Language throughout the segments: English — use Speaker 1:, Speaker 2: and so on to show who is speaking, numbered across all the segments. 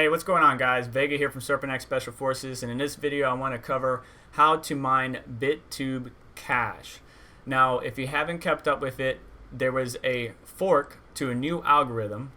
Speaker 1: Hey, what's going on, guys? Vega here from Serpent Special Forces, and in this video I want to cover how to mine Bittube Cash. Now, if you haven't kept up with it, there was a fork to a new algorithm,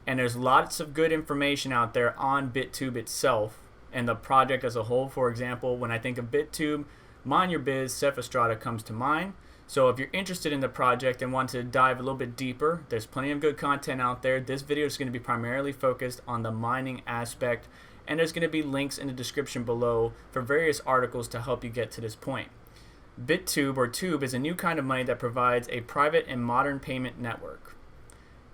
Speaker 1: and there's lots of good information out there on Bittube itself and the project as a whole. For example, when I think of Bittube, Mind Your Biz, Cephastrata comes to mind. So if you're interested in the project and want to dive a little bit deeper, there's plenty of good content out there. This video is going to be primarily focused on the mining aspect, and there's going to be links in the description below for various articles to help you get to this point. Bittube, or Tube, is a new kind of money that provides a private and modern payment network.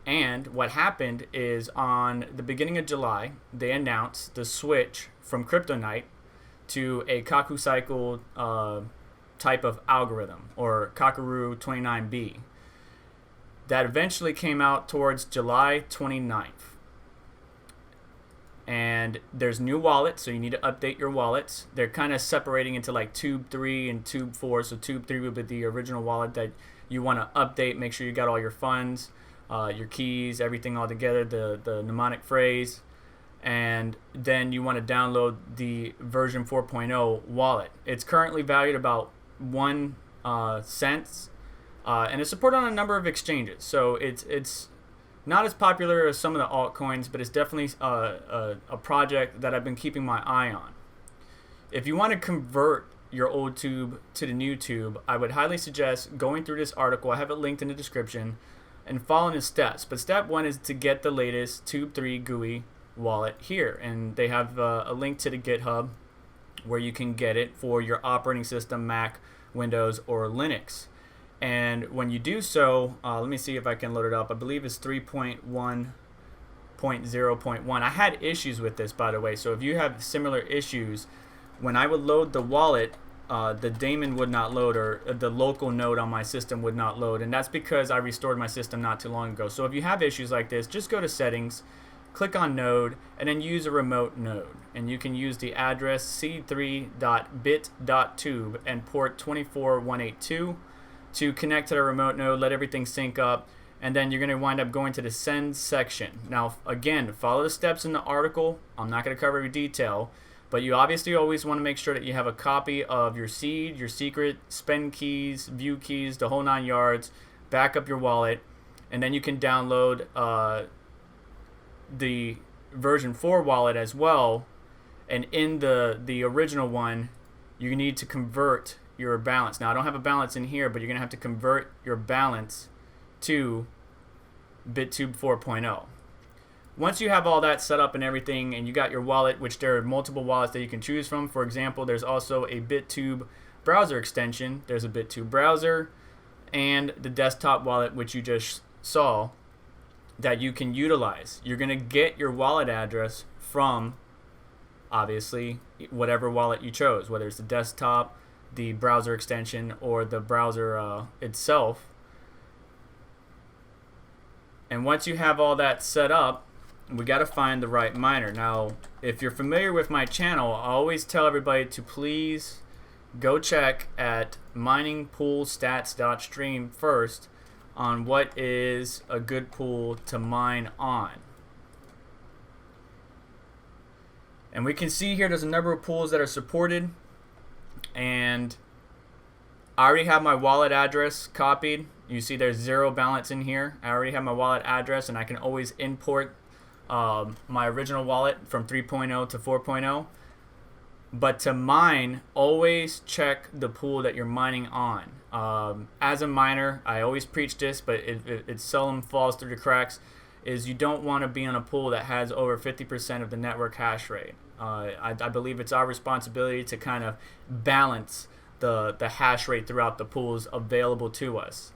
Speaker 1: And what happened is, on the beginning of July, they announced the switch from Kryptonite to a Kaku cycle type of algorithm, or Kakaru 29B, that eventually came out towards July 29th. And there's new wallets, so you need to update your wallets. They're kind of separating into like Tube 3 and Tube 4. So Tube 3 would be the original wallet that you want to update, make sure you got all your funds, your keys, everything all together, the mnemonic phrase. And then you want to download the version 4.0 wallet. It's currently valued about 1 cent, and it's supported on a number of exchanges. So it's not as popular as some of the altcoins, but it's definitely a project that I've been keeping my eye on. If you want to convert your old tube to the new tube, I would highly suggest going through this article. I have it linked in the description, and following the steps. But step 1 is to get the latest Tube 3 GUI wallet here, and they have a link to the GitHub where you can get it for your operating system, Mac, Windows, or Linux. And when you do so, let me see if I can load it up. I believe it's 3.1.0.1. I had issues with this, by the way, so if you have similar issues, when I would load the wallet, the daemon would not load, or the local node on my system would not load, and that's because I restored my system not too long ago. So if you have issues like this, just go to settings, click on node, and then use a remote node. And you can use the address c3.bit.tube and port 24182 to connect to the remote node, let everything sync up, and then you're going to wind up going to the send section. Now, again, follow the steps in the article. I'm not going to cover every detail, but you obviously always want to make sure that you have a copy of your seed, your secret, spend keys, view keys, the whole 9 yards, back up your wallet, and then you can download the version 4 wallet as well. And in the original one, you need to convert your balance. Now, I don't have a balance in here, but you're going to have to convert your balance to Bittube 4.0. Once you have all that set up and everything, and you got your wallet, which there are multiple wallets that you can choose from. For example, there's also a Bittube browser extension. There's a Bittube browser and the desktop wallet, which you just saw, that you can utilize. You're going to get your wallet address from, obviously, whatever wallet you chose, whether it's the desktop, the browser extension, or the browser itself. And once you have all that set up, we got to find the right miner. Now, if you're familiar with my channel, I always tell everybody to please go check at miningpoolstats.stream first on what is a good pool to mine on. And we can see here there's a number of pools that are supported, and I already have my wallet address copied. You see there's 0 balance in here. I already have my wallet address, and I can always import my original wallet from 3.0 to 4.0. But to mine, always check the pool that you're mining on. As a miner, I always preach this, but it seldom falls through the cracks, is you don't want to be on a pool that has over 50% of the network hash rate. I believe it's our responsibility to kind of balance the hash rate throughout the pools available to us.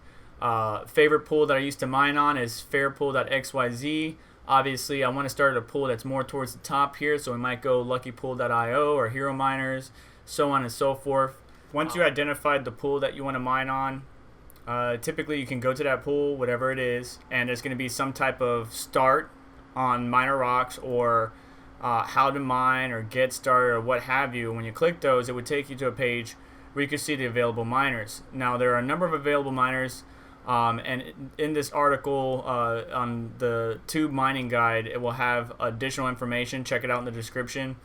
Speaker 1: Favorite pool that I used to mine on is fairpool.xyz. Obviously, I want to start at a pool that's more towards the top here, so we might go luckypool.io or hero miners, so on and so forth. Once you identified the pool that you want to mine on, typically you can go to that pool, whatever it is, and there's going to be some type of start on Miner Rocks, or how to mine, or get started, or what have you. When you click those, it would take you to a page where you can see the available miners. Now, there are a number of available miners. And in this article on the tube mining guide, it will have additional information. Check it out in the description.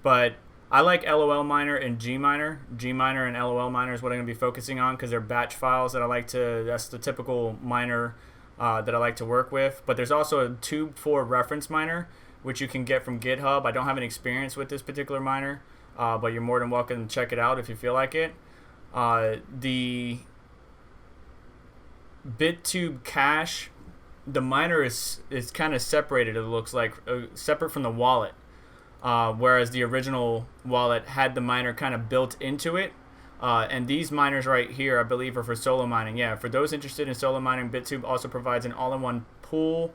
Speaker 1: But I like lolMiner and Gminer. Gminer and lolMiner is what I'm going to be focusing on because they're batch files that I like to, that's the typical miner that I like to work with. But there's also a Tube 4 reference miner, which you can get from GitHub. I don't have any experience with this particular miner, but you're more than welcome to check it out if you feel like it. The Bittube Cash, the miner is kind of separated, it looks like, separate from the wallet. Whereas the original wallet had the miner kind of built into it. And these miners right here, I believe, are for solo mining. Yeah, for those interested in solo mining, Bittube also provides an all-in-one pool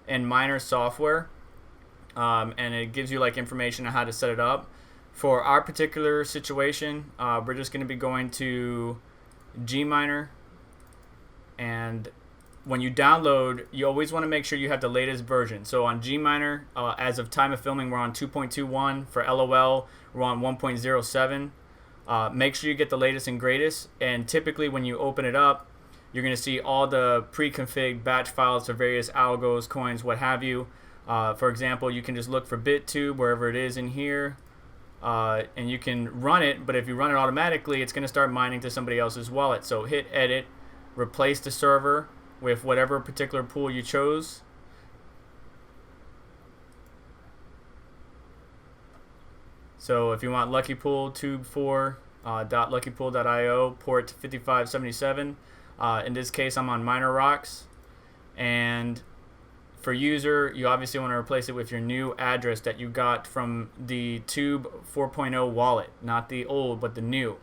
Speaker 1: and miner software. And it gives you like information on how to set it up. For our particular situation, we're just going to be going to Gminer. And when you download, you always want to make sure you have the latest version. So on Gminer, as of time of filming, we're on 2.21. For LOL, we're on 1.07. Make sure you get the latest and greatest. And typically when you open it up, you're going to see all the pre-configured batch files for various algos, coins, what have you. For example, you can just look for Bittube wherever it is in here. And you can run it, but if you run it automatically, it's going to start mining to somebody else's wallet. So hit edit, replace the server with whatever particular pool you chose. So if you want Lucky Pool, tube4.luckypool.io, port 5577. In this case, I'm on miner.exe. And for user, you obviously want to replace it with your new address that you got from the Tube 4.0 wallet, not the old, but the new.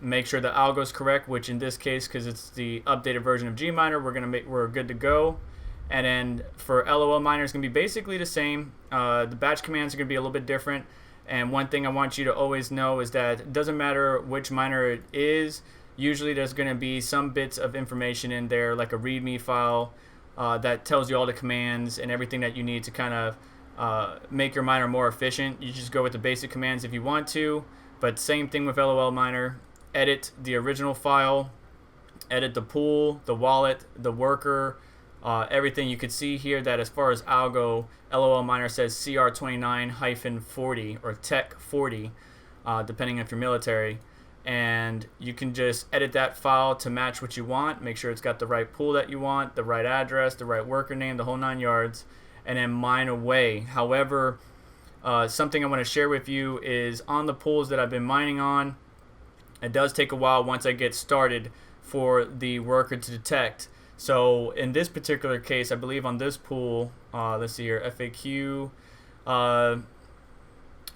Speaker 1: Make sure the algo is correct, which in this case, because it's the updated version of Gminer, we're good to go. And then for lolMiner, it's gonna be basically the same. The batch commands are gonna be a little bit different. And one thing I want you to always know is that it doesn't matter which miner it is. Usually, there's gonna be some bits of information in there, like a README file that tells you all the commands and everything that you need to kind of make your miner more efficient. You just go with the basic commands if you want to. But same thing with lolMiner. Edit the original file, edit the pool, the wallet, the worker, everything. You could see here that as far as algo, lolMiner says CR29-40 or Tech 40, depending if you're military. And you can just edit that file to match what you want. Make sure it's got the right pool that you want, the right address, the right worker name, the whole 9 yards, and then mine away. However, something I want to share with you is on the pools that I've been mining on, it does take a while once I get started for the worker to detect. So in this particular case, I believe on this pool, let's see here, FAQ, I've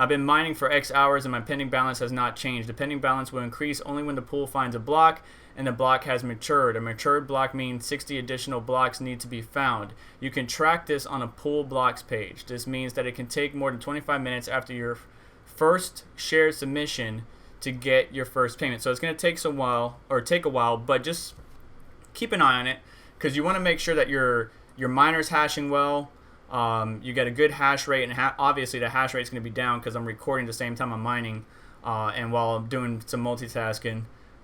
Speaker 1: been mining for X hours and my pending balance has not changed. The pending balance will increase only when the pool finds a block and the block has matured. A matured block means 60 additional blocks need to be found. You can track this on a pool blocks page. This means that it can take more than 25 minutes after your first shared submission to get your first payment. So it's going to take a while, but just keep an eye on it because you want to make sure that your miner's hashing well. You get a good hash rate, and obviously the hash rate is going to be down because I'm recording the same time I'm mining and while I'm doing some multitasking.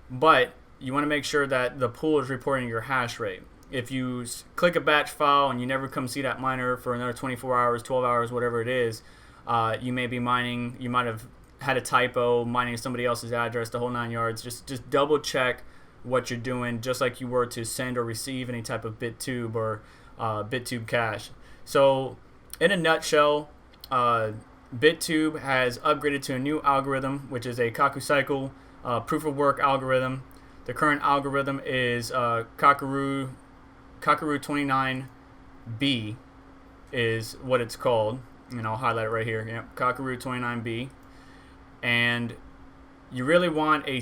Speaker 1: But you want to make sure that the pool is reporting your hash rate. If you click a batch file and you never come see that miner for another 24 hours, 12 hours, whatever it is, you may be mining, you might have had a typo, mining somebody else's address, the whole 9 yards. Just double check what you're doing, just like you were to send or receive any type of Bittube or Bittube Cash. So in a nutshell, Bittube has upgraded to a new algorithm, which is a Kaku cycle proof of work algorithm. The current algorithm is Kakaroo 29B is what it's called. And I'll highlight it right here. Yep, Kakaroo 29B. And you really want a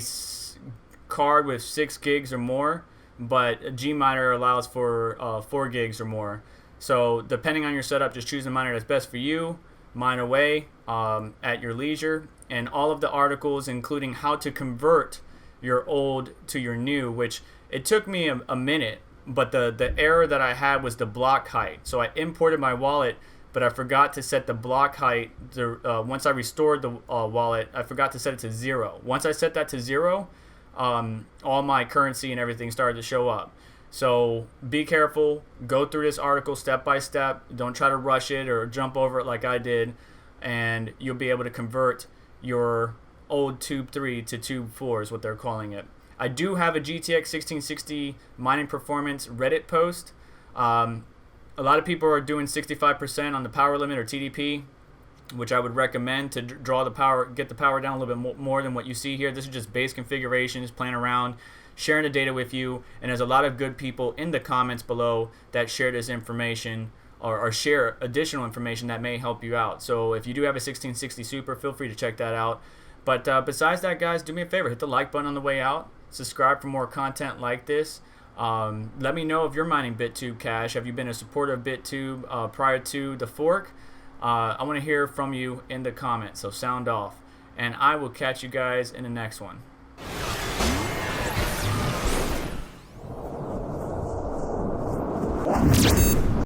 Speaker 1: card with 6 gigs or more, but a Gminer allows for 4 gigs or more. So depending on your setup, just choose the miner that's best for you, mine away at your leisure. And all of the articles, including how to convert your old to your new, which it took me a minute, but the error that I had was the block height. So I imported my wallet, but I forgot to set the block height. Once I restored the wallet, I forgot to set it to 0. Once I set that to 0, all my currency and everything started to show up. So be careful. Go through this article step by step. Don't try to rush it or jump over it like I did, and you'll be able to convert your old Tube 3 to Tube 4 is what they're calling it. I do have a GTX 1660 mining performance Reddit post. A lot of people are doing 65% on the power limit or TDP, which I would recommend to draw the power, get the power down a little bit more than what you see here. This is just base configuration, just playing around, sharing the data with you, and there's a lot of good people in the comments below that share this information or share additional information that may help you out. So if you do have a 1660 Super, feel free to check that out. But besides that, guys, do me a favor, hit the like button on the way out, subscribe for more content like this. Let me know if you're mining Bittube Cash. Have you been a supporter of Bittube prior to the fork? I want to hear from you in the comments, so sound off. And I will catch you guys in the next one.